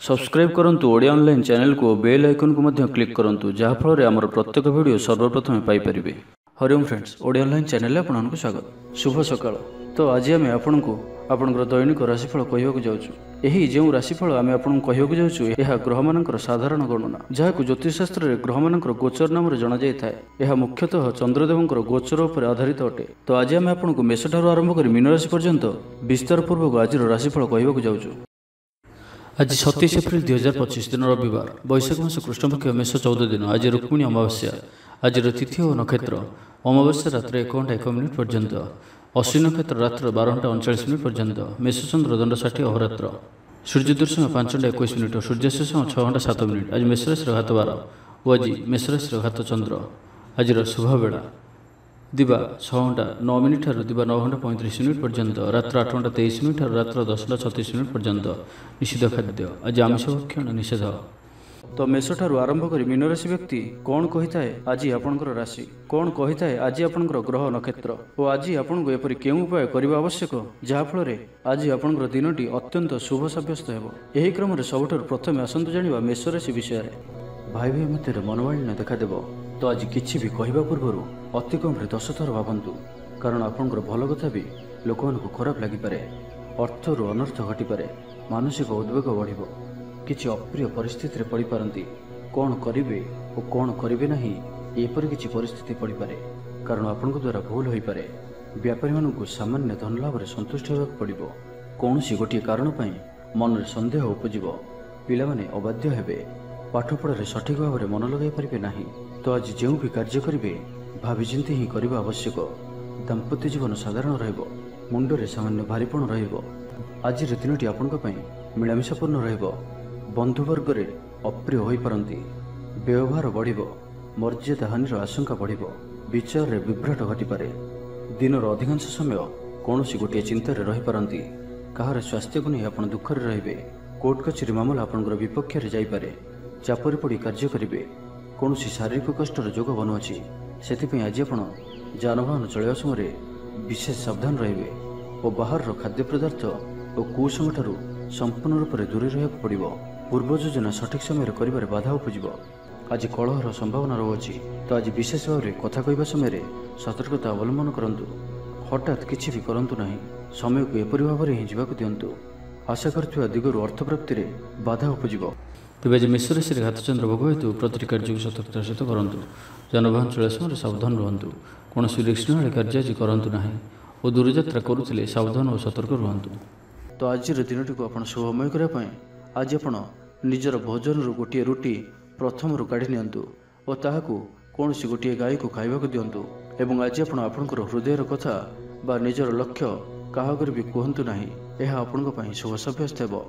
Subscribe करंतु Odia online channel को bell icon को मध्य क्लिक करंतु जहाँ फल आमर प्रत्येक वीडियो सर्वप्रथम Piper. Hariom friends, Odia online channel आपको स्वागत। शुभ सकाळ। तो आज आम आपको आपंकर दैनिक राशिफल कहवाक जाऊँ। यही जो राशिफल आम आपको कहवाक जाऊँ यह ग्रह मानकर साधारण गणना जहाँ ज्योतिषशास्त्र में ग्रह मानकर गोचर नाम जना जाए। यह मुख्यतः चंद्रदेवंकर गोचर उपर आधारित अटे। तो आज आम आपको मेष ठारू आरंभ कर मीन राशि पर्यंत विस्तार पूर्वक आज राशिफल कहवाक जाऊँ। आज 27 एप्रिल 2025 दिन रविवार, वैशाख मास कृष्णपक्ष मेष 14 दिन। आज रुक्मिणी अमावास्या। आज तिथि और नक्षत्र अमावास्या रात्र 1 घंटा 1 मिनिट पर्यंत, अश्विनी नक्षत्र रात्र 12 घंटा 39 मिनिट पर्यंत, मेषचंद्र दंड 60 अहोरात्र, सूर्योदय समय 5 घंटा 21 मिनिट, सूर्यास्त समय 6 घंटा 7 मिनिट। आज मेष राशि घात 12 और आज मेष राशि घात चंद्र। आज शुभ बेला दिवा 6 घंटा 9 मिनिट दिवा 9 घंटा 35 मिनिट पर्यंत, रात्र 8 घंटा 23 मिनिट रात्र 10 घंटा 36 मिनिट पर्यंत। निषिद्ध खाद्य आज आमिष भक्षण निषेध। तो मेष ठारू आरंभ कर मीन राशि व्यक्ति कौन कही थाए आज आपंकर राशि, कौन कही थाए आज आपंकर ग्रह नक्षत्र और आज आपको एपरी केउं उपाय करने आवश्यक जहाँफल आज आपंकर दिनटी अत्यंत शुभ सब्यस्त हो। यही क्रम सबुठार प्रथम आसतु जाना मेष राशि विषय। भाई भाई मध्य मनोमालिन्य देखादेव। तो आज किसी भी कहवा पूर्व अति कम 10 थर भावतु, कारण आपंकर भल कथा भी लोक खराब लगिपे, अर्थर अनर्थ घटीपे, मानसिक उद्वेग बढ़, किसी अप्रिय परिस्थिति पड़ पारती। कौन करेंगे और कौन करेंगे ना एपरी किसी परिस्थिति पड़ पारे, कारण आपण द्वारा भूल हो पारे। व्यापारी मानू सामान्य धन लाभ में संतुष्ट होगा पड़ो। कौन सी गोटे कारण मन में सन्देह उपज, पिलाने अबाध्य हेबे, पाठपढ़े सठिक भाव में मन लगे पारे ना। तो आज जो भी कार्य करेंगे भाविचिंती ही करने आवश्यक। दाम्पत्य जीवन साधारण रहिबो, मुंडरे सामान्य भारीपण रहिबो। आज दिनटी आपंपाई मिलामिशापूर्ण रहिबो। बंधुवर्ग रे अप्रिय हो पारती, व्यवहार बढ़िबो, मर्यादा हानिर आशंका बढ़िबो, विचार रे विभ्राट घटीपे। दिनर अधिकांश समय कौन सी गोटे चिंतार रही पारती। कहार स्वास्थ्य को नहीं आप दुखर रहिबे। कोर्ट कचेरी मामला आपंकर विपक्ष रे जाइपारे। चापरी पड़ी कार्य करेंगे। कौन सी शारीरिक कष्टर जोग बनुअछि, से आज आप जानवाहन चलवा समय विशेष सावधान रहिबे और बाहर खाद्य पदार्थ और कुसंग ठारू संपूर्ण रूप से दूरी रहा पड़ो। पूर्व योजना सठिक समय कर बाधा उपज। आज कलहर संभावना रही। तो आज विशेष भाव में कथा कहवा समय सतर्कता अवलंबन करंतु। हठात किसी भी करंतु नहीं। समय को एपरी भाव में ही जावाक दिंतु। आशा कर दिगरू अर्थ प्राप्ति में बाधा उपज। तेज आज मेष राशि घात चंद्र भोग हेतु प्रति कार्य को सतर्कतार सहित करूँ। जानवाहन चलवा समय सावधान रुहतु। कौन रिस्क ना कार्य आज करूँ ना और दूरयात्रा करुले सावधान और सतर्क रुहतु। तो आज दिनटी को आप शुभमय करने आज आप निजर भोजन गोटे रुटी प्रथम काढ़ी नियंतु और ताहाकू कौन सी गोटे गाय को खाइबा दिंतु। एवं आज आपणकर हृदयर कथा बा निजर लक्ष्य क्या भी कहतु ना, यह आपण शुभ सब्यस्त हो।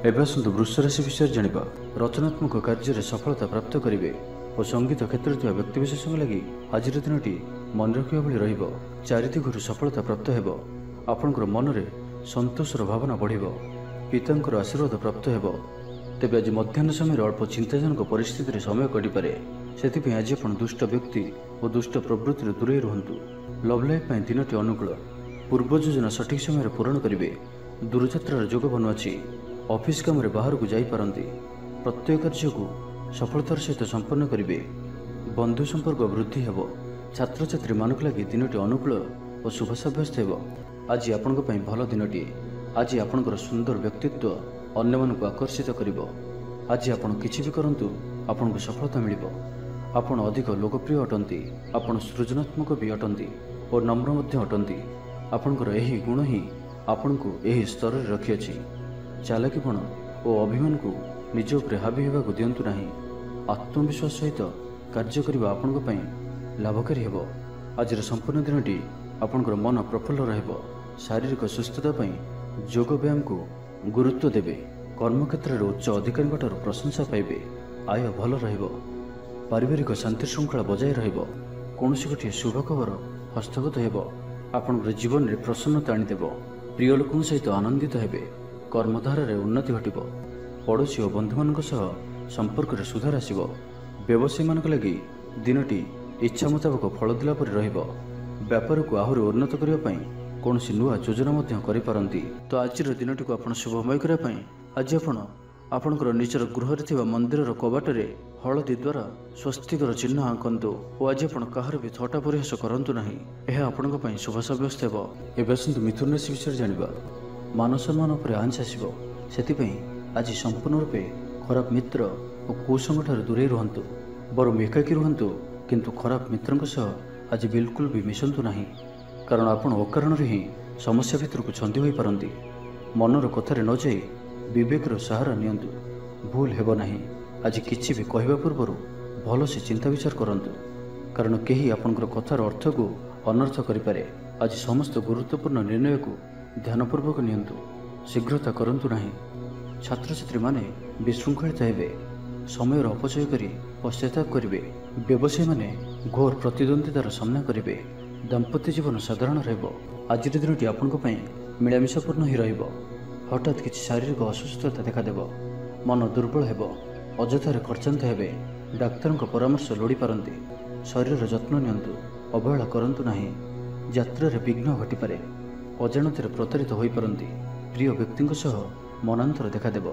एवं आसतु वृष राशि विषय जाना। रचनात्मक कार्य सफलता प्राप्त करेंगे और संगीत क्षेत्र में व्यक्तिशेष लगी आज दिनटी मन रखा भाई रहिबो। चारिदिगरु सफलता प्राप्त हेबो। आपणकर मन में संतोषर भावना बढ़िबो। पितांकर आशीर्वाद प्राप्त हेबो। तेबे आज मध्याह्न समय अल्प चिंताजनक परिस्थिति समय कटिपे, से आज आप दुष्ट व्यक्ति और दुष्ट प्रवृत्ति दूरे रुहतु। लव लाइफ दिनटी अनुकूल। पूर्व योजना सठिक समय पूरण करेंगे। दूरयात्रार जोग बनुअछि। ऑफिस काम बाहर को जापारती। प्रत्येक कार्य को सफलतार सहित संपन्न करेंगे। बंधु संपर्क वृद्धि हेबो। छात्र छात्री मानक लगी दिनटी अनुकूल और शुभ सब्यस्त हो। आज आपण भल दिनटी। आज आपणकर सुंदर व्यक्तित्व अन्य मानक आकर्षित करिबो। आज आपण किछि भी करंतु आपन को सफलता मिलिबो। आपण अधिक लोकप्रिय अटंती। आपण सृजनात्मक भी अटंती और नम्र मध्य अटंती। आपणकर एही गुण ही आपण को एही स्तर रे रखिअछि। चालाकीपण और अभिमान को निज उपरे हावी होगा दिंतु ना। आत्मविश्वास सहित कार्य करने आपण लाभकारी हेबो। आज संपूर्ण दिनटी आपणकर मन प्रफुल्ल रहिबो। शारीरिक सुस्थता योग व्यायाम को गुरुत्व देवे। कर्मक्षेत्र में उच्च अधिकारी प्रशंसा पाइबे। आय भल रहिबो। पारिवारिक शांति श्रृंखला बजाय रहिबो। कौन सी गोटे शुभ खबर हस्तगत हेबो। आपणकर जीवन में प्रसन्नता आनीदेव। प्रिय लोकों सहित आनंदित हेबे। कर्मधार में उन्नति घटिबो। पड़ोशी और बंधु मान संपर्क में सुधार आसिबो। व्यवसायी मान लगी दिनटी इच्छा मुताबक फल दिला पर रहिबो। व्यापार को आहरी उन्नत करने कौन नुआ योजना करि पारंती। तो आज दिनटी को आप शुभमय करने आज आप ଆପଣଙ୍କର ନିଜର ଗୃହରେ ଥିବା ମନ୍ଦିରର କବାଟରେ ହଳଦୀ ଦ୍ୱାରା ସ୍ୱସ୍ତିକର ଚିହ୍ନ ଆଙ୍କନ୍ତୁ ଓ ଆଜି ଆପଣ କାହାର ବି ଥଟ୍ଟା ପରିହାସ କରନ୍ତୁ ନାହିଁ। ଏହା ଆପଣଙ୍କ ପାଇଁ ଶୁଭ ସାବ୍ୟସ୍ତ ହେବ। ଏବେ ଆସନ୍ତୁ ମିଥୁନ ରାଶି ବିଷୟରେ ଜାଣିବା। ମାନ ସମ୍ମାନ ଉପରେ ଆଞ୍ଚ ଆସିବ, ସେଥିପାଇଁ ଆଜି ସମ୍ପୂର୍ଣ୍ଣ ରୂପେ ଖରାପ ମିତ୍ର ଓ କୁସଙ୍ଗଠାରୁ ଦୂରେଇ ରୁହନ୍ତୁ। ବରଂ ଏକାକୀ ରୁହନ୍ତୁ, କିନ୍ତୁ ଖରାପ ମିତ୍ରଙ୍କ ସହ ଆଜି ବିଲକୁଲ ବି ମିଶନ୍ତୁ ନାହିଁ, କାରଣ ଆପଣ ଅକାରଣରେ ହିଁ ସମସ୍ୟା ଭିତରକୁ ଛନ୍ଦି ହୋଇପାରନ୍ତି। ମନର କଥାରେ ନ ଯାଇ ବିବେକର ସାହାରା ନିଅନ୍ତୁ, ଭୁଲ ହେବ ନାହିଁ। ଆଜି କିଛି ବି କହିବା ପୂର୍ବରୁ ଭଲସେ ଚିନ୍ତା ବିଚାର କରନ୍ତୁ, କାରଣ କେହି ଆପଣଙ୍କର କଥାର ଅର୍ଥକୁ ଅନର୍ଥ କରିପାରେ। ଆଜି ସମସ୍ତ ଗୁରୁତ୍ୱପୂର୍ଣ୍ଣ ନିର୍ଣ୍ଣୟକୁ ଧ୍ୟାନପୂର୍ବକ ନିଅନ୍ତୁ, ଶୀଘ୍ରତା କରନ୍ତୁ ନାହିଁ। ଛାତ୍ରଛାତ୍ରୀମାନେ ବିଶୃଙ୍ଖଳିତ ହେବେ, ସମୟର ଅପଚୟ କରି ପଶ୍ଚାତାପ କରିବେ। ବ୍ୟବସାୟୀମାନେ ଘୋର ପ୍ରତିଦ୍ୱନ୍ଦିତାର ସାମ୍ନା କରିବେ। ଦାମ୍ପତ୍ୟ ଜୀବନ ସାଧାରଣ ରହିବ। ଆଜିର ଦିନଟି ଆପଣଙ୍କ ପାଇଁ ମିଳାମିଶାପୂର୍ଣ୍ଣ ହିଁ ରହିବ। ହଠାତ୍ କିଛି ଶାରୀରିକ ଅସୁସ୍ଥତା ଦେଖାଦେବ, ମନ ଦୁର୍ବଳ ହେବ, ଅଯଥାରେ ଖର୍ଚ୍ଚାନ୍ତ ହେବେ। ଡାକ୍ତରଙ୍କ ପରାମର୍ଶ ଲୋଡ଼ିପାରନ୍ତି। ଶରୀରର ଯତ୍ନ ନିଅନ୍ତୁ, ଅବହେଳା କରନ୍ତୁ ନାହିଁ। ଯାତ୍ରାରେ ବିଘ୍ନ ଘଟିପାରେ, ଅଜାଣତରେ ପ୍ରତାରିତ ହୋଇପାରନ୍ତି। ପ୍ରିୟ ବ୍ୟକ୍ତିଙ୍କ ସହ ମନାନ୍ତର ଦେଖାଦେବ।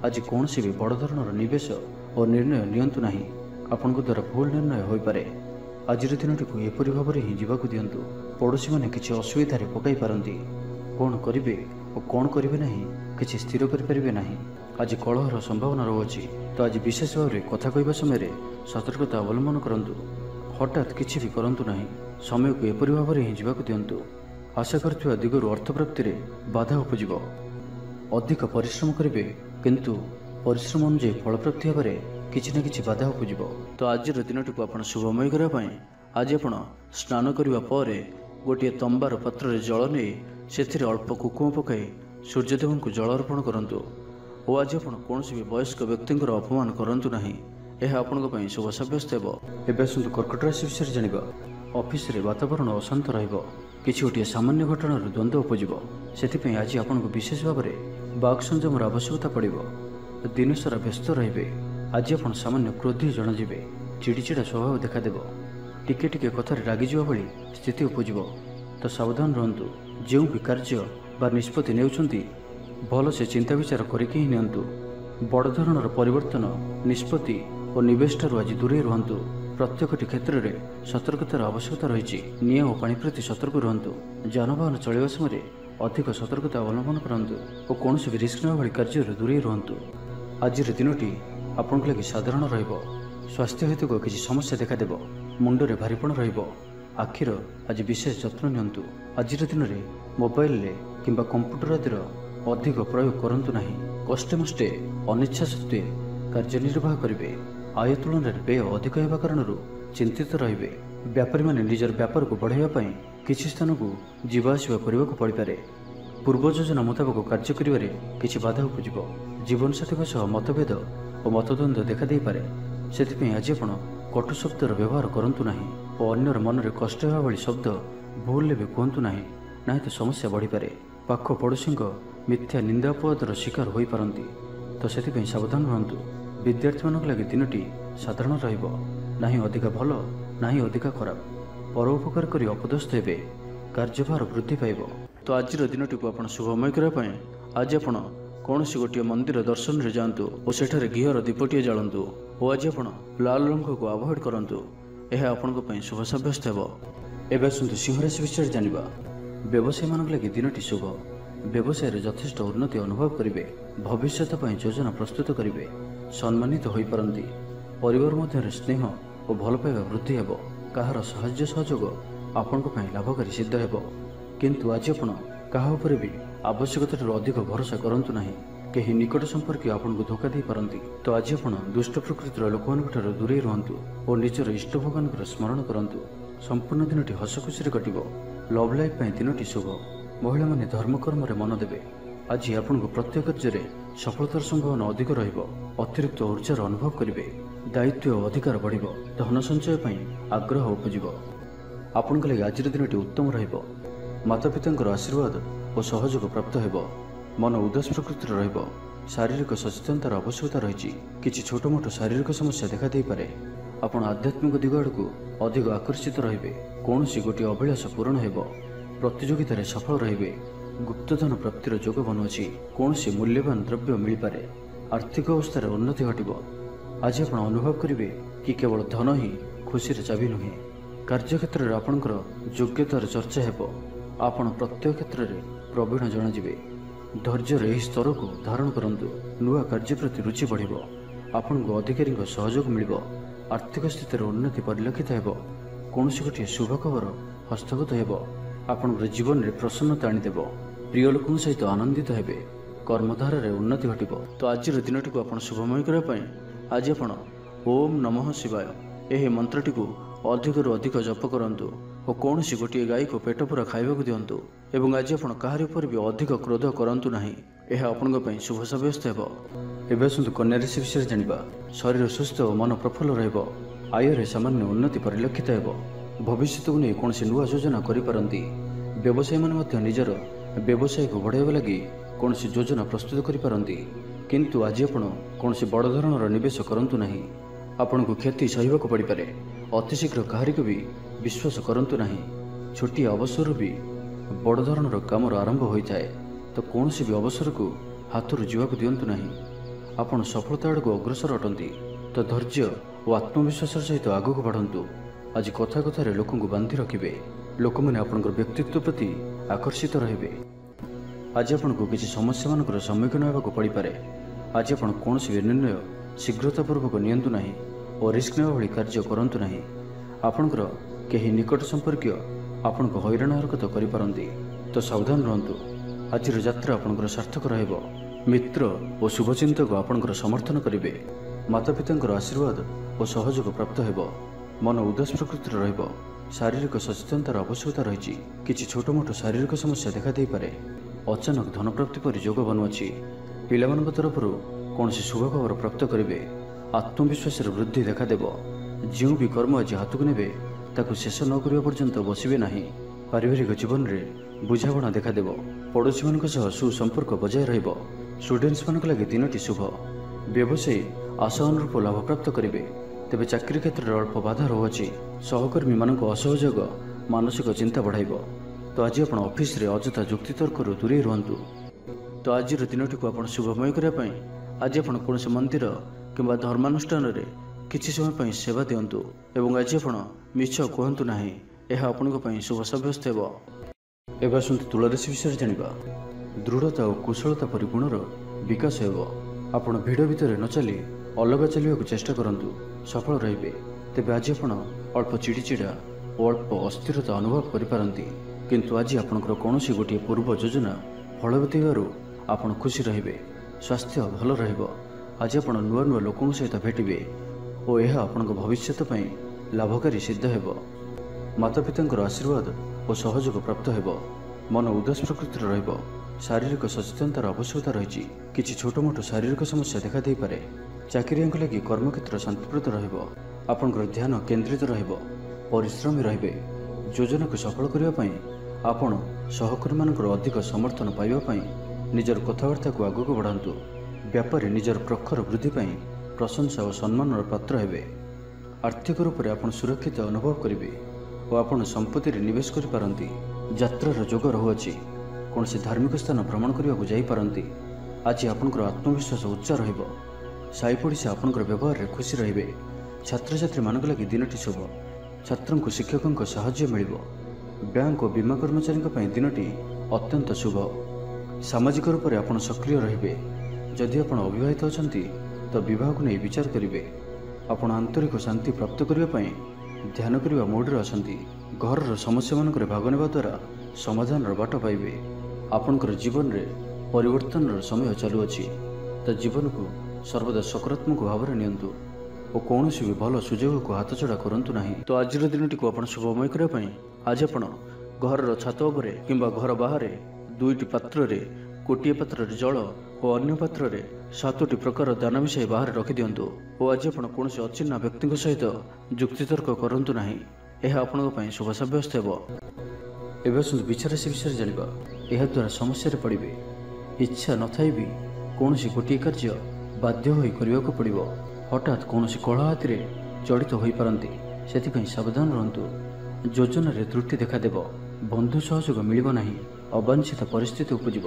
ଆଜି କୌଣସି ବି ବଡ଼ ଧରଣର ନିବେଶ ଓ ନିର୍ଣ୍ଣୟ ନିଅନ୍ତୁ ନାହିଁ, ଆପଣଙ୍କ ଦ୍ୱାରା ଭୁଲ ନିର୍ଣ୍ଣୟ ହୋଇପାରେ। ଆଜିର ଦିନଟିକୁ ଏପରି ଭାବରେ ହିଁ ଯିବାକୁ ଦିଅନ୍ତୁ। ପଡ଼ୋଶୀମାନେ କିଛି ଅସୁବିଧାରେ ପକାଇ ପାରନ୍ତି। କ'ଣ କରିବେ ଓ କ'ଣ କରିବେ ନାହିଁ କିଛି ସ୍ଥିର କରିପାରିବେ ନାହିଁ। ଆଜି କଳହର ସମ୍ଭାବନା ରହୁଅଛି, ତ ଆଜି ବିଶେଷ ଭାବରେ କଥା କହିବା ସମୟରେ ସତର୍କତା ଅବଲମ୍ବନ କରନ୍ତୁ। ହଠାତ୍ କିଛି ବି କରନ୍ତୁ ନାହିଁ, ସମୟକୁ ଏପରି ଭାବରେ ହିଁ ଯିବାକୁ ଦିଅନ୍ତୁ। ଆଶା କରୁଥିବା ଦିଗରୁ ଅର୍ଥପ୍ରାପ୍ତିରେ ବାଧା ଉପୁଜିବ। ଅଧିକ ପରିଶ୍ରମ କରିବେ, କିନ୍ତୁ ପରିଶ୍ରମ ଅନୁଯାୟୀ ଫଳପ୍ରାପ୍ତି ହେବାରେ କିଛି ନା କିଛି ବାଧା ଉପୁଜିବ। ତ ଆଜିର ଦିନଟିକୁ ଆପଣ ଶୁଭମୟ କରିବା ପାଇଁ ଆଜି ଆପଣ ସ୍ନାନ କରିବା ପରେ ଗୋଟିଏ ତମ୍ବାର ପାତ୍ରରେ ଜଳ ନେଇ ସେଥିରେ ଅଳ୍ପ କୁକୁମ ପକାଇ ସୂର୍ଯ୍ୟଦେବଙ୍କୁ ଜଳ ଅର୍ପଣ କରନ୍ତୁ। ଓ ଆଜି ଆପଣ କୌଣସି ବି ବୟସ୍କ ବ୍ୟକ୍ତିଙ୍କର ଅପମାନ କରନ୍ତୁ ନାହିଁ, ଏହା ଆପଣଙ୍କ ପାଇଁ ଶୁଭ ସାବ୍ୟସ୍ତ ହେବ। ଏବେ ଆସନ୍ତୁ କର୍କଟ ରାଶି ବିଷୟରେ ଜାଣିବା। ଅଫିସରେ ବାତାବରଣ ଅଶାନ୍ତ ରହିବ, କିଛି ଗୋଟିଏ ସାମାନ୍ୟ ଘଟଣାର ଦ୍ୱନ୍ଦ୍ୱ ଉପୁଜିବ। ସେଥିପାଇଁ ଆଜି ଆପଣଙ୍କୁ ବିଶେଷ ଭାବରେ ବାକ୍ ସଂଯମର ଆବଶ୍ୟକତା ପଡ଼ିବ। ଦିନସାରା ବ୍ୟସ୍ତ ରହିବେ। ଆଜି ଆପଣ ସାମାନ୍ୟ କ୍ରୋଧୀ ଜଣାଯିବେ, ଚିଡ଼ିଚିଡ଼ା ସ୍ୱଭାବ ଦେଖାଦେବ। ଟିକେ ଟିକେ କଥାରେ ରାଗିଯିବା ଭଳି ସ୍ଥିତି ଉପୁଜିବ, ତ ସାବଧାନ ରୁହନ୍ତୁ। ଯେଉଁ ବି କାର୍ଯ୍ୟ ବା ନିଷ୍ପତ୍ତି ନେଉଛନ୍ତି ଭଲସେ ଚିନ୍ତା ବିଚାର କରିକି ହିଁ ନିଅନ୍ତୁ। ବଡ଼ ଧରଣର ପରିବର୍ତ୍ତନ, ନିଷ୍ପତ୍ତି ଓ ନିବେଶଠାରୁ ଆଜି ଦୂରେଇ ରୁହନ୍ତୁ। ପ୍ରତ୍ୟେକଟି କ୍ଷେତ୍ରରେ ସତର୍କତାର ଆବଶ୍ୟକତା ରହିଛି। ନିଆଁ ଓ ପାଣି ପ୍ରତି ସତର୍କ ରୁହନ୍ତୁ। ଯାନବାହନ ଚଳାଇବା ସମୟରେ ଅଧିକ ସତର୍କତା ଅବଲମ୍ବନ କରନ୍ତୁ ଓ କୌଣସି ବି ରିସ୍କ ନେବା ଭଳି କାର୍ଯ୍ୟରୁ ଦୂରେଇ ରୁହନ୍ତୁ। ଆଜିର ଦିନଟି ଆପଣଙ୍କ ଲାଗି ସାଧାରଣ ରହିବ। ସ୍ୱାସ୍ଥ୍ୟ ହେତୁକ କିଛି ସମସ୍ୟା ଦେଖାଦେବ, ମୁଣ୍ଡରେ ଭାରିପଣ ରହିବ। ଆଖିର ଆଜି ବିଶେଷ ଯତ୍ନ ନିଅନ୍ତୁ। ଆଜିର ଦିନରେ ମୋବାଇଲରେ କିମ୍ବା କମ୍ପ୍ୟୁଟର ଆଦିର ଅଧିକ ପ୍ରୟୋଗ କରନ୍ତୁ ନାହିଁ। କଷ୍ଟେମଷ୍ଟେ ଅନିଚ୍ଛା ସତ୍ତ୍ୱେ କାର୍ଯ୍ୟନିର୍ବାହ କରିବେ। ଆୟ ତୁଳନାରେ ବ୍ୟୟ ଅଧିକ ହେବା କାରଣରୁ ଚିନ୍ତିତ ରହିବେ। ବ୍ୟାପାରୀମାନେ ନିଜର ବ୍ୟାପାରକୁ ବଢ଼ାଇବା ପାଇଁ କିଛି ସ୍ଥାନକୁ ଯିବା ଆସିବା କରିବାକୁ ପଡ଼ିପାରେ। ପୂର୍ବ ଯୋଜନା ମୁତାବକ କାର୍ଯ୍ୟ କରିବାରେ କିଛି ବାଧା ଉପୁଜିବ। ଜୀବନସାଥୀଙ୍କ ସହ ମତଭେଦ ଓ ମତଦ୍ୱନ୍ଦ୍ୱ ଦେଖାଦେଇପାରେ। ସେଥିପାଇଁ ଆଜି ଆପଣ କଟୁ ଶବ୍ଦର ବ୍ୟବହାର କରନ୍ତୁ ନାହିଁ ଓ ଅନ୍ୟର ମନରେ କଷ୍ଟ ହେବା ଭଳି ଶବ୍ଦ ଭୁଲରେ ବି କୁହନ୍ତୁ ନାହିଁ, ନାହିଁ ତ ସମସ୍ୟା ବଢ଼ିପାରେ। ପାଖ ପଡ଼ୋଶୀଙ୍କ ମିଥ୍ୟା ନିନ୍ଦା ଅପବାଦର ଶିକାର ହୋଇପାରନ୍ତି, ତ ସେଥିପାଇଁ ସାବଧାନ ରୁହନ୍ତୁ। ବିଦ୍ୟାର୍ଥୀମାନଙ୍କ ଲାଗି ଦିନଟି ସାଧାରଣ ରହିବ, ନାହିଁ ଅଧିକା ଭଲ ନାହିଁ ଅଧିକା ଖରାପ। ପରୋପକାର କରି ଅପଦସ୍ଥ ହେବେ, କାର୍ଯ୍ୟଭାର ବୃଦ୍ଧି ପାଇବ। ତ ଆଜିର ଦିନଟିକୁ ଆପଣ ଶୁଭମୟ କରିବା ପାଇଁ ଆଜି ଆପଣ କୌଣସି ଗୋଟିଏ ମନ୍ଦିର ଦର୍ଶନରେ ଯାଆନ୍ତୁ ଓ ସେଠାରେ ଘିଅର ଦୀପଟିଏ ଜାଳନ୍ତୁ। ଓ ଆଜି ଆପଣ ଲାଲ ରଙ୍ଗକୁ ଆଭଏଡ୍ କରନ୍ତୁ, ଏହା ଆପଣଙ୍କ ପାଇଁ ଶୁଭ ସାବ୍ୟସ୍ତ ହେବ। ଏବେ ଆସନ୍ତୁ ସିଂହ ରାଶି ବିଷୟରେ ଜାଣିବା। ବ୍ୟବସାୟୀମାନଙ୍କ ଲାଗି ଦିନଟି ଶୁଭ। ବ୍ୟବସାୟରେ ଯଥେଷ୍ଟ ଉନ୍ନତି ଅନୁଭବ କରିବେ। ଭବିଷ୍ୟତ ପାଇଁ ଯୋଜନା ପ୍ରସ୍ତୁତ କରିବେ। ସମ୍ମାନିତ ହୋଇପାରନ୍ତି। ପରିବାର ମଧ୍ୟରେ ସ୍ନେହ ଓ ଭଲ ପାଇବା ବୃଦ୍ଧି ହେବ। କାହାର ସାହାଯ୍ୟ ସହଯୋଗ ଆପଣଙ୍କ ପାଇଁ ଲାଭକାରୀ ସିଦ୍ଧ ହେବ। କିନ୍ତୁ ଆଜି ଆପଣ କାହା ଉପରେ ବି ଆବଶ୍ୟକତାଠାରୁ ଅଧିକ ଭରସା କରନ୍ତୁ ନାହିଁ। କେହି ନିକଟ ସମ୍ପର୍କୀୟ ଆପଣଙ୍କୁ ଧୋକା ଦେଇପାରନ୍ତି, ତ ଆଜି ଆପଣ ଦୁଷ୍ଟ ପ୍ରକୃତିର ଲୋକମାନଙ୍କଠାରୁ ଦୂରେଇ ରୁହନ୍ତୁ ଓ ନିଜର ଇଷ୍ଟ ଭଗବାନଙ୍କର ସ୍ମରଣ କରନ୍ତୁ। ସମ୍ପୂର୍ଣ୍ଣ ଦିନଟି ହସ ଖୁସିରେ କଟିବ। ଲଭ୍ ଲାଇଫ୍ ପାଇଁ ଦିନଟି ଶୁଭ। ମହିଳାମାନେ ଧର୍ମକର୍ମରେ ମନ ଦେବେ। ଆଜି ଆପଣଙ୍କୁ ପ୍ରତ୍ୟେକ କାର୍ଯ୍ୟରେ ସଫଳତାର ସମ୍ଭାବନା ଅଧିକ ରହିବ। ଅତିରିକ୍ତ ଊର୍ଜାର ଅନୁଭବ କରିବେ। ଦାୟିତ୍ୱ ଓ ଅଧିକାର ବଢ଼ିବ। ଧନ ସଞ୍ଚୟ ପାଇଁ ଆଗ୍ରହ ଉପୁଜିବ। ଆପଣଙ୍କ ଲାଗି ଆଜିର ଦିନଟି ଉତ୍ତମ ରହିବ। ମାତାପିତାଙ୍କର ଆଶୀର୍ବାଦ ଓ ସହଯୋଗ ପ୍ରାପ୍ତ ହେବ। ମନ ଉଦାସ ପ୍ରକୃତିର ରହିବ। ଶାରୀରିକ ସଚେତନତାର ଆବଶ୍ୟକତା ରହିଛି। କିଛି ଛୋଟ ମୋଟ ଶାରୀରିକ ସମସ୍ୟା ଦେଖାଦେଇପାରେ। ଆପଣ ଆଧ୍ୟାତ୍ମିକ ଦିଗ ଆଡ଼କୁ ଅଧିକ ଆକର୍ଷିତ ରହିବେ। କୌଣସି ଗୋଟିଏ ଅଭିଳାଷ ପୂରଣ ହେବ। ପ୍ରତିଯୋଗିତାରେ ସଫଳ ରହିବେ। ଗୁପ୍ତଧନ ପ୍ରାପ୍ତିର ଯୋଗ ବନୁଅଛି। କୌଣସି ମୂଲ୍ୟବାନ ଦ୍ରବ୍ୟ ମିଳିପାରେ। आर्थिक अवस्था उन्नति घटब। आज आप अनुभव करेंगे कि केवल धन ही खुशी चाबी नुहे। कार्यक्षेत्र में आपणकर योग्यतार चर्चा हो। आपण प्रत्येक क्षेत्र में प्रवीण जनाଯିवे। धैर्यर यह स्तर को धारण करूँ। नुआ कार्य प्रति रुचि बढ़। आपण को अधिकारी सहयोग मिल। आर्थिक स्थिति उन्नति परिलक्षित हो। कौन गोटे शुभ खबर हस्तगत हो। आपण जीवन में प्रसन्नता आनीदेव। प्रिय लोक सहित आनंदित हे। कर्मधार उन्नति घटब। तो आज दिन टी आप शुभमय करने आज आप ओम नमः शिवाय यह मंत्रटी को अधिक अधिक जप करूँ और कौन सी गोटे गाई को पेट पूरा खाइबा दिंतु। एवं आज आप कहार उपर भी अधिक क्रोध करूँ ना। यह आपण शुभ सब्यस्त हो। एवं आसतु कन्या राशि विषय जाना। शरीर सुस्थ और मन प्रफुल्ल रहिब। आयर सामान्य उन्नति परिलक्षित हो। भविष्य को नहीं कौन नुआ योजना करिपारंती। व्यवसायी माने निजर व्यवसाय को बढ़ाइबा लगी कौन योजना प्रस्तुत करिपारंती। किंतु आज आपण कौन बड़ धरणर निवेश करूँ ना। आपण को क्षति सहवाक पड़ पारे। अति शीघ्र कहारी को भी विश्वास करूँ ना। छोटिया अवसर भी बड़ धरणर काम आरंभ होता है। तो कौन भी अवसर को हाथों जीवाक दिंतु ना। आपण सफलता आड़ को अग्रसर अटंती। तो धैर्य और आत्मविश्वास सहित आगक बढ़ंतु। आज कथा कथार लोक बांधि रखिए। लोक मैंने आपंकर व्यक्तित्व प्रति आकर्षित रहिबे। आज आपण को किसी समस्या मानकर सम्मुखीन होगा पड़ पारे। आज आप कौन भी निर्णय शीघ्रतापूर्वक नियंतु नहीं और रिस्क नेवा भली कार्य करंतु नहीं। आपणकर कहीं निकट संपर्क आपण को हैरान हरकत करिपारंती। तो सावधान रहंतु। आज यात्रा आपणकर सार्थक रहिबो। मित्र और शुभचिंतक आपणकर समर्थन करिवे। माता पितांकर आशीर्वाद और सहयोग प्राप्त हेबो। मन उदास प्रकृतिर रहिबो। शारीरिक सचेतनतार आवश्यकता रही। किछि छोट मोट शारीरिक समस्या देखा दे पारे। अचानक धन प्राप्ति पर योग बनुअछि। पिलाମାନଙ୍କ तरफରୁ कौनसी शुभ खबर प्राप्त करेंगे। आत्मविश्वास वृद्धि देखादेव। जो भी कर्म आज हाथ को नेबे ताकू शेष न करने पर्यंत बसबे नहीं। पारिवारिक जीवन में बुझाणा देखादेव। पड़ोशी मान सुसंपर्क बजाय रहिब। स्टूडेंट्स मान लगे दिनटी शुभ। व्यवसायी आशा अनुरूप लाभ प्राप्त करेंगे। तेबे चाकरी क्षेत्र में अल्प बाधा रहुछि। सहकर्मी मान असहयोग मानसिक चिंता बढ़ाइब। तो आज आप ऑफिस रे अजथा जुक्तितर्क दूरे रुहतु। तो आज दिन टी आप शुभमय करने आज आप कौन मंदिर किंबा धर्मानुष्ठान किसी समय सेवा दिंतु। एवं आज आप मिछ कहतु ना। यह आपण शुभ सब्यस्त हो। एवं आसतु तुला राशि विषय जाना। दृढ़ता और कुशलता परि गुणर विकास हो। आप भिड़ भितर न चली अलग चलने चेष्टा करूँ। सफल रे। तेज आज आप अल्प चिड़चिड़ा और अल्प अस्थिरता अनुभव करिपारंती। किंतु आज आपणकर कौन गोटे पूर्व योजना फलवती हो आपण खुशी रहिबे। स्वास्थ्य भल रहिबो। आज आपण नुआ नुआ लोकों सहित भेटिबे और यह आपण भविष्य लाभकारी सिद्ध हेबो। माता पितांकर आशीर्वाद और सहयोग प्राप्त हेबो। मन उदास प्रकृतिर रहिबो। शारीरिक सचेतनतार आवश्यकता रही। किछि छोट मोट शारीरिक समस्या देखा दे पारे। चाकरियां लगी कर्मक्षेत्र शांतिप्रद रहिबो। आपणकर ध्यान केंद्रित रहिबो। परिश्रमी रहिबे। योजना को सफल करने पई आपण सहकर्मी मानकर अधिक समर्थन पाइबा पई निजर कथबार्ता को आगक बढ़ातु। व्यापारी निजर प्रखर वृद्धि पाई प्रशंसा और सम्मान पात्र हेबे। आर्थिक रूप से आप सुरक्षित अनुभव करेंगे और आप संपत्ति निवेश करिपारंती। यात्रार जोग रहुअछि। कौन से धार्मिक स्थान भ्रमण करने को जाइपारंती। आज आपनकर आत्मविश्वास उच्च रहिबो। साई पड़ोसी आपनकर व्यवहार रे खुशी रहिबे। छात्र छात्री मानक लगी दिनटी शुभ। छात्रों को शिक्षकों को सहाय्य मिलिबो। बैंक और बीमा कर्मचारी दिनटी अत्यंत शुभ। सामाजिक रूप से आप सक्रिय रहिबे। जदि आप अविवाहित अछंती तो विवाह को नहीं विचार करेंगे। आपण आंतरिक शांति प्राप्त करने ध्यान करने मोड्रे अछंती। घर समस्या मानक भाग नेवा द्वारा समाधान बाट पाइबे। आपणकर जीवन में परिवर्तन समय चलुअछि। तो जीवन को सर्वदा सकारात्मक भाव में नियंतु और कौन भी भल सुजोग को हाथ छड़ा करूँ ना। तो आज दिन टी आप शुभमय करने आज आप घर छात उपर किंबा घर बाहर दुईटी पात्र रे गोटे पात्र रे जल और अन्य पात्र रे 7टी प्रकार दान मिसाई बाहर रखि दिंतु। और आज आप कौन अचिन्ह व्यक्ति सहित जुक्तितर्क करूँ ना। यह आपण शुभ सब्यस्त हो। एवं आसतु विचार से विषय जाना। यह द्वारा समस्या पड़े। इच्छा न थाई भी कौन गोटे कार्य बाध्य होई करने को पड़ो। हठात कौन कलह हाथी जड़ित हो पारती। से सावधान रहतु। योजन त्रुटि देखादेव। बंधु सहयोग मिलिब नहीं। अवांछित परिस्थिति उपजिब।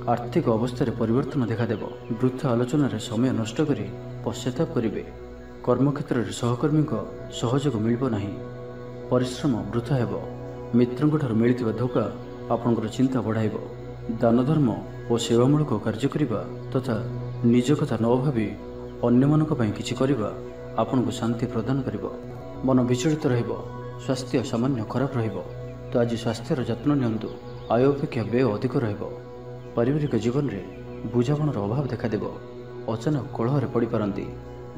आर्थिक अवस्था परिवर्तन देखादेव। वृथा आलोचन समय नष्ट कर पश्चाताप करेंगे। कर्मक्षेत्र में सहकर्मी सहयोग मिल ना, परिश्रम वृथा हेब। मित्रों मिलता धोखा आपंकर चिंता बढ़ाइब। दान धर्म और सेवामूलक कार्य करने तथा निज कथा न भावी अन्य मानक पई किछि करबा आपनको शांति प्रदान करिब। मन विचलित रहिब। स्वास्थ्य सामान्य खराब रहिब। तो आज स्वास्थ्यर जत्न नियंतु। आय अपेक्षा व्यय अधिक रहिब। पारिवारिक जीवन में बुझामणार अभाव देखादेव। अचानक कलह पड़ पारती,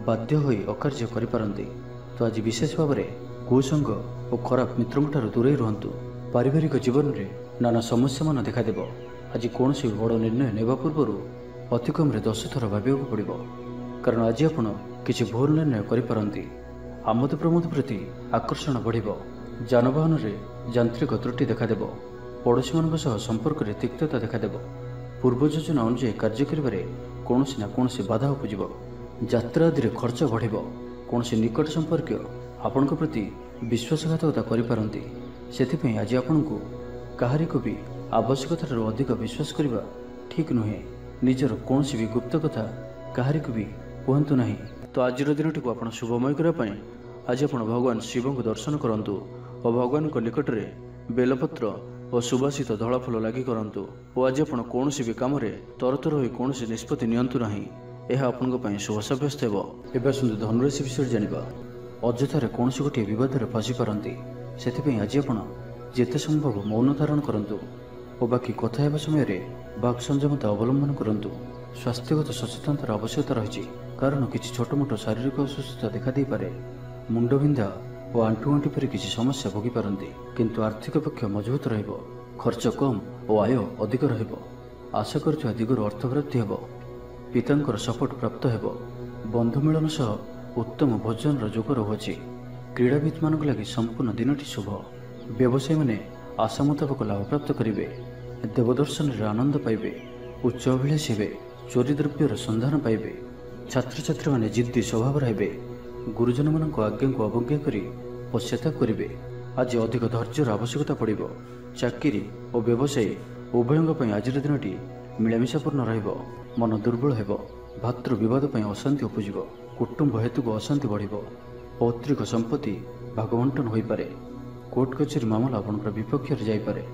बाध्य होई अकार्य करि पारंती। तो आज विशेष भाव में कुसंग और खराब मित्रों दूरे रुहतु। पारिवारिक जीवन में नाना समस्या मान देखादेव। आज कौन बड़ निर्णय नेबा पूर्व अति कम 10 थर भाविବାକୁ पड़िब। कारण आज आपण किछि भूल निर्णय करिपारंती। आमोद प्रमोद प्रति आकर्षण बढ़िब। जानवाहन में यांत्रिक त्रुटि देखादेव। पड़ोशी मान संपर्क में तिक्तता देखादेव। पूर्व योजना अनुसार कार्य करिबारे कौनसी ना कौनसी बाधा उपजिब। यात्रा आदि खर्च बढ़िब। कौनसी निकट संपर्क आपणक प्रति विश्वासघातकता करिपारंती। सेथिपई आज आपणको काहारिको भी आवश्यकतार अधिक विश्वास करबा ठीक नुहे। निजर कौनसी भी गुप्त कथा काहारिको भी कहतु ना। तो आज दिनटी को आप शुभमय करने आज आप भगवान शिव को दर्शन करंतु और भगवान को निकट में बेलपत्र और सुबासित धला फूल लगी करंतु। और आज आप कौन भी कम तरतर हो कौन निष्पत्ति नियंतु ना। यह आपण शुभ सब्यस्त हो। एवं सुंदर धनुराशि विषय जाना। अଯଥାରେ कौन गोटे बद में फसी पारती। से आज आप जिते संभव मौन धारण करंतु और बाकी कथा हेबा समय बाक संयमता अवलंबन करंतु। स्वास्थ्यगत सचेतनतार आवश्यकता रही। कारण किसी छोट मोट शारीरिक असुस्थता देखा दे पारे। मुंड बिंधा और आंटु आंटी पर किसी समस्या भोगी पारती। किंतु आर्थिक पक्ष मजबूत रहिब। खर्च कम और आय अधिक रहिब। आशा करथिबा दिगରୁ अर्थ प्राप्ति हेब। पितांकर सपोर्ट प्राप्त हेब। बंधु मिलन सह उत्तम भोजन जोग रहुछि। क्रीड़ाविद मानक लगी संपूर्ण दिनटी शुभ। व्यवसायी माने आशा मुताबक लाभ प्राप्त करेंगे। देवदर्शन आनंद पाइबे। उच्च अभिलाषी हे। चोरी द्रव्यर संधान पाइबे। छात्र छात्री माने जिद्दी स्वभाव रहे। गुरुजन मान आज्ञा को अवज्ञा कर पश्चाताप करेंगे। आज अधिक धैर्यर आवश्यकता पड़ो। चाकरी और व्यवसायी उभयों आज दिनटी मिलामिशापूर्ण रहिब। मन दुर्बल हेब। भातृ विवाद अशांति उपजिब। कुटुंब हेतु अशांति बढ़। पौत्रिक संपत्ति भागवंटन हो पारे। कोर्ट कचेरी मामला आपंकर विपक्ष जापे।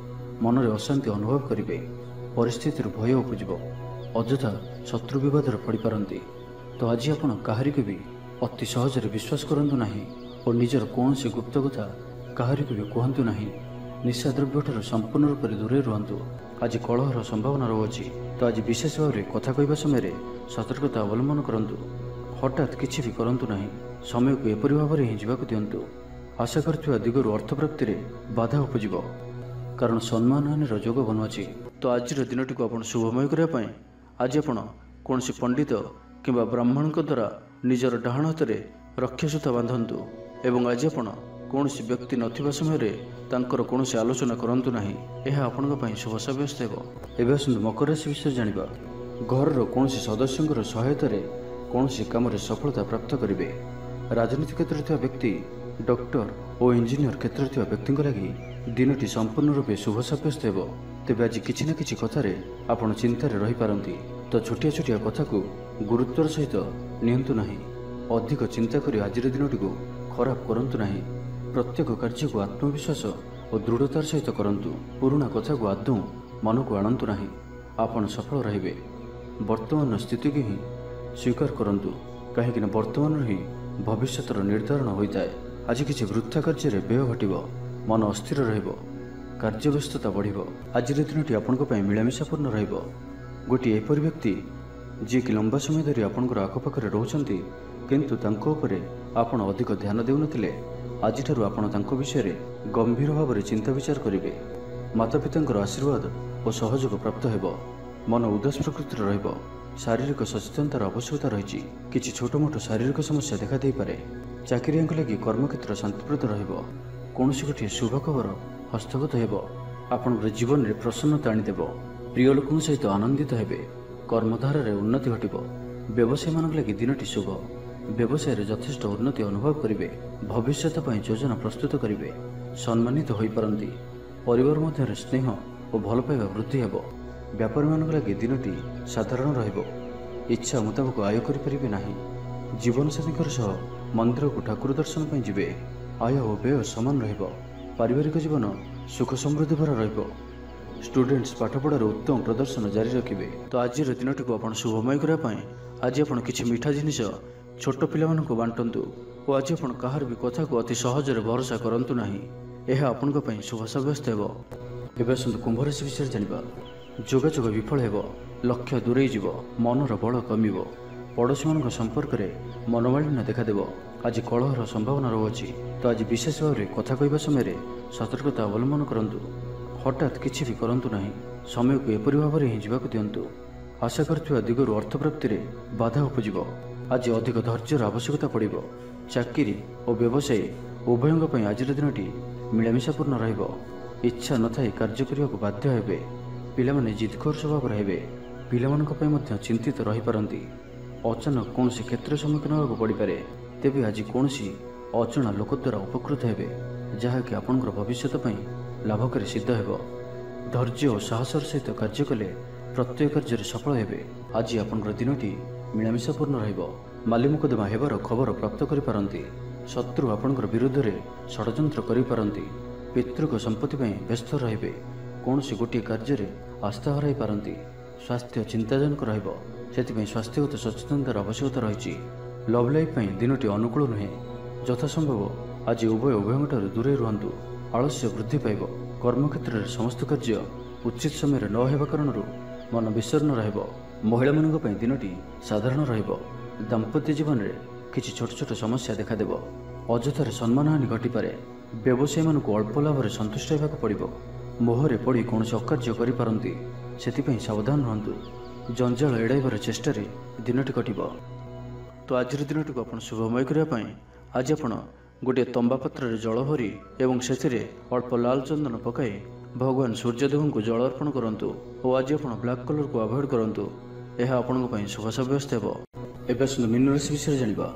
मन में अशांति अनुभव करेंगे। परिस्थिति भय उपजिब। अଯଥା शत्रु विवाद पड़ पारती। तो आज आप काहारिको भी अति सहजरे विश्वास करंतु नहीं और निजर कौन सी गुप्त कथा काहारिको भी कहतु नहीं। निशा द्रव्य संपूर्ण रूप से दूरे रुहतु। आज कलहर संभावना रही। तो आज विशेष भाव में कथा कहवा समय सतर्कता अवलंबन करंतु। हठात किसी भी करंतु नहीं। समय को एपरि भाव में ही जीवाक दियंतु। आशा करथिबा दिगରୁ अर्थ प्राप्ति रे बाधा उपजिब। कारण सम्मान हानिर जोग बनुअछि। तो आज दिनटी को आपण शुभमय करने आज आप कौन पंडित किंबा ब्राह्मण द्वारा निजर डाहाण हाथ में रक्षासूता बांधतु। एवं आज आप कौन व्यक्ति नथिबा समय तांकर कौन आलोचना करंतु नहीं। यह आपण शुभ सब्यस्त हो। एवं आसतु मकर राशि विषय जानिबा। घर कौन सदस्यों सहायता कौन काम सफलता प्राप्त करेंगे। राजनीति क्षेत्र में व्यक्ति, डॉक्टर और इंजीनियर क्षेत्र में व्यक्ति लगी दिनटी संपूर्ण रूपे शुभ सब्यस्त हो। तेज आज किसी न किसी कथार आपड़ चिंतार रही पारती। तो छोटिया छोटिया कथा को गुरुत्वर सहित नियंतु नहीं। अधिक चिंता करी आज दिनटी को खराब करंतु नहीं। प्रत्येक कार्य को आत्मविश्वास और दृढ़तार सहित करंतु। पुराना कथा को आदौ मन को आणंतु नहीं। आपण सफल रहिबे। वर्तमान स्थिति को ही स्वीकार करंतु। कहीं वर्तमान ही भविष्यतर निर्धारण होता है। आज किसी वृथा कार्य व्यय घटब। मन अस्थिर रहिब। कार्यव्यस्तता बढ़। आज दिनटी आपंक मिलामिशापूर्ण रहिब। गोटे एपरि व्यक्ति जी कि लंबा समय धरी आपंकर आखपाखे रोचंती किंतु तांको उपरे आपण अधिक ध्यान देउनथिले। आज ठारू आपण तांको विषय रे गंभीर भाव में चिंता विचार करेंगे। माता पितांकर आशीर्वाद और सहयोग प्राप्त हेब। मन उदास प्रकृतिर रहिब। शारीरिक सचेतनतार आवश्यकता रही। किसी छोट मोट शारीरिक समस्या देखा दे पारे। चाकरिया लगी कर्मक्षेत्र शांतिप्रद रहिब। कौन गोटे शुभ खबर हस्तगत हेब। आपण जीवन में प्रसन्नता आनीदेव। प्रिय लोकों सहित आनंदित हेबे। कर्मधार उन्नति घटिब। व्यवसायी मान लगी दिनटी शुभ। व्यवसाय यथेष्ट उन्नति अनुभव करेंगे। भविष्य योजना प्रस्तुत करेंगे। सम्मानित हो पारती। परिवार मध्य स्नेह और भल पाइबा वृद्धि हेब। व्यापारी लगे दिनटी साधारण रहिब। इच्छा मुताबक आय करें ना। जीवनसाथी सह मंदिर को ठाकुर दर्शन पर जीवे। आय और व्यय सामान रहिब। पारिवारिक जीवन सुख समृद्धि भरा रहिब। स्टूडेंट्स पाठपढ़ार उत्तम प्रदर्शन जारी रखिए। तो आज दिनटी को आप शुभमय करने आज आप किसी मीठा जिनिस छोट पिला बांटतु और आज आप कहार भी कथा को अति सहजरे भरोसा करंतु नहीं। यह आपण शुभ सब्यस्त हो। आसतु कुंभ राशि विषय जाना। जोगाजोग विफल हो, लक्ष्य दूरे जीव, मनर बल कमिब। पड़ोशी मान संपर्क में मनोमालिन्य देखादेव। आज कलहर संभावना रही। तो आज विशेष भाव में कथा कहवा समय सतर्कता अवलंबन करंतु। हठात किसी भी करंतु नहीं। समय को एपरि भाव में ही जीवाक दिंतु। आशा करथिबा दिगरु अर्थ प्राप्ति रे बाधा उपजिब। आज अधिक धैर्यर आवश्यकता पड़िब। चाकरी और व्यवसाय उभयों पर आज दिनटी मिलामिशापूर्ण रहिब। इच्छा नथाई कार्य करने को बाध्य हेबे। पिलामाने जिदखोर स्वभाव रहिबे। पिलामानक पय मध्य चिंतित रहि पारंती। अचानक कौन क्षेत्र सम्मुखीन होगा पड़ पारे। तेबे आज कौन अजणा लोक द्वारा उपकृत हेबे, जहाँकि आपणकर भविष्यत पई लाभकारी सिद्ध हेबो। धैर्य और साहसर सहित कार्य कले प्रत्येक कार्य सफल हेबे। आज आपणकर दिनटी मिलामिशापूर्ण रहिबो। माली मुकदमा हेबार खबर प्राप्त करि पारंती। शत्रु आपणकर विरुद्ध रे षडयंत्र करि पारंती। पितृक संपत्ति पई व्यस्त रहिबे। कौनसी गोटे कार्य रे आस्था हराई पारंती। स्वास्थ्य चिंताजनक रहिबो। सेतिपई स्वास्थ्यगत सचेतनतार आवश्यकता रही। लव लाइफ पई दिनटी अनुकूल नुहे। यथासंभव आज उभयों दूरे रुहतु। आलस्य वृद्धि पाइब। कर्मक्षेत्र में समस्त कार्य उचित समय न होगा कारण मन विषर्ण रहिब। महिला मानक पई दिनटी साधारण रहिब। दाम्पत्य जीवन में किसी छोट छोट समस्या देखादेव। अजथार सम्मानहानि घटिपारे। व्यवसायी मानक अल्प लाभ में संतुष्ट होगा पड़ो। मोहरे पड़ी कौन अकार्य करपारती। से सावधान रुहतु। जंजाल एड़ाइबार चेष्टा दिनटी कटिब। तो आज दिनटी को आप शुभमय करने आज आप गोटे तंबा पात्र जल भरी एवं से अल्प लाल चंदन पकाई भगवान सूर्यदेव को जल अर्पण करूँ। और आज आप ब्लैक कलर को अवॉइड करूँ। यह आपण शुभ सब्यस्त हो। एवं मीन राशि विषय जाना।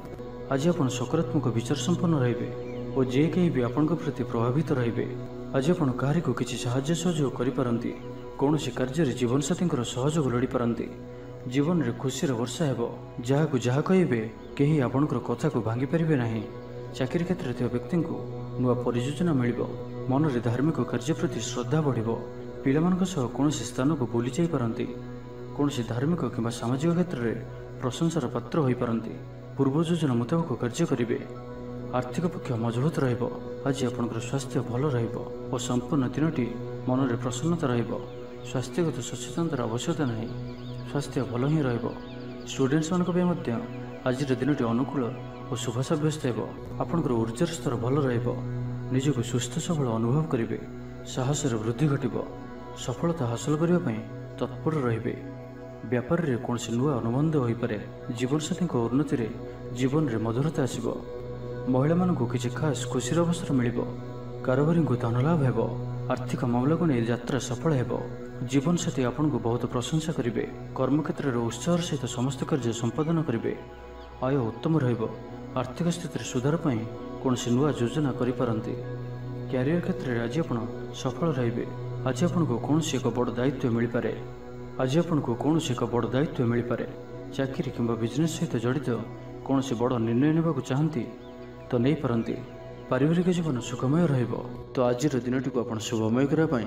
आज आप सकारात्मक विचार संपन्न रहिबे और जे कहीं भी आपण प्रति प्रभावित रहिबे। आज आप कहारी को किसी साहाय्य सहयोग करिपारंती। कौन कार्य जीवन साथी सहयोग लोड़ी पारंती। जीवन में खुशी वर्षा हेबो। जहाँ को जहाँ कहिबे केही आपणकर कथा को भांगी पारिबे नाही। चाकरी क्षेत्र में व्यक्ति को नुआ परियोजना मिलिबो। मन में धार्मिक कार्य प्रति श्रद्धा बढ़िबो। पिलामानक सह कौन स्थान को बुली जाई पारंती। कौन धार्मिक किंबा सामाजिक क्षेत्र में प्रशंसार पात्र होई पारंती। पूर्व योजना मुताबक कार्य करिबे। आर्थिक पक्ष मजबूत रहिबो। आज आपणकर स्वास्थ्य भल रहिबो और संपूर्ण दिनटी मन में प्रसन्नता रहिबो। स्वास्थ्यगत सचेतनतार आवश्यकता नहीं। स्वास्थ्य भल ही रहिबो। स्टूडेंट्स मानक पे मध्य आज दिनटी अनुकूल और शुभ सब्यस्त हो। आपणकर ऊर्जार स्तर भल रहिबो। निजको सुस्थ सबल अनुभव करिवे। साहसर वृद्धि घटिबो। सफलता हासिल करने पई तत्पर रहिबे। व्यापार रे कौन नुआ अनुबंध हो पारे। जीवनसाथी उन्नति रे जीवन रे मधुरता आसिबो। महिला मानक किसी खास खुशीर अवसर मिलिबो। कारोबारी को धन लाभ हेबो। आर्थिक मामला को नहीं यात्रा सफल हेबो। जीवन साथी आपन को बहुत प्रशंसा करिवे। कर्मक्षेत्र में उत्साह सहित समस्त कार्य संपादन करिवे। आय उत्तम रहिबो। आर्थिक स्थिति सुधार पई कौन नुआ योजना करिपारंती। क्यारियर क्षेत्र में आज आप सफल रहिबे। आज आपन को कौन एक बड़ दायित्व मिल पारे। आज आपन को कौन एक बड़ दायित्व मिल पारे। चाकरी किंबा बिजनेस सहित जड़ित कौन बड़ निर्णय नेबाकु चाहती तो नहीं पारंती। पारिवारिक जीवन सुखमय रहिबो। तो आज दिनटी को आप शुभमय करने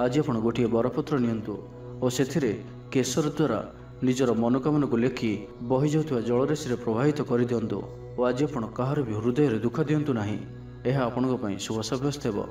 आज आप गोटे बरपत्र नियंतु और से केसर द्वारा निजर मनोकामना को लेखि बही जाउथुवा जलराशि प्रवाहित कर दियंतु। और आज आप कहार भी हृदय दुख दियंतु नहीं। यह आपण शुभ सब्यस्त हो।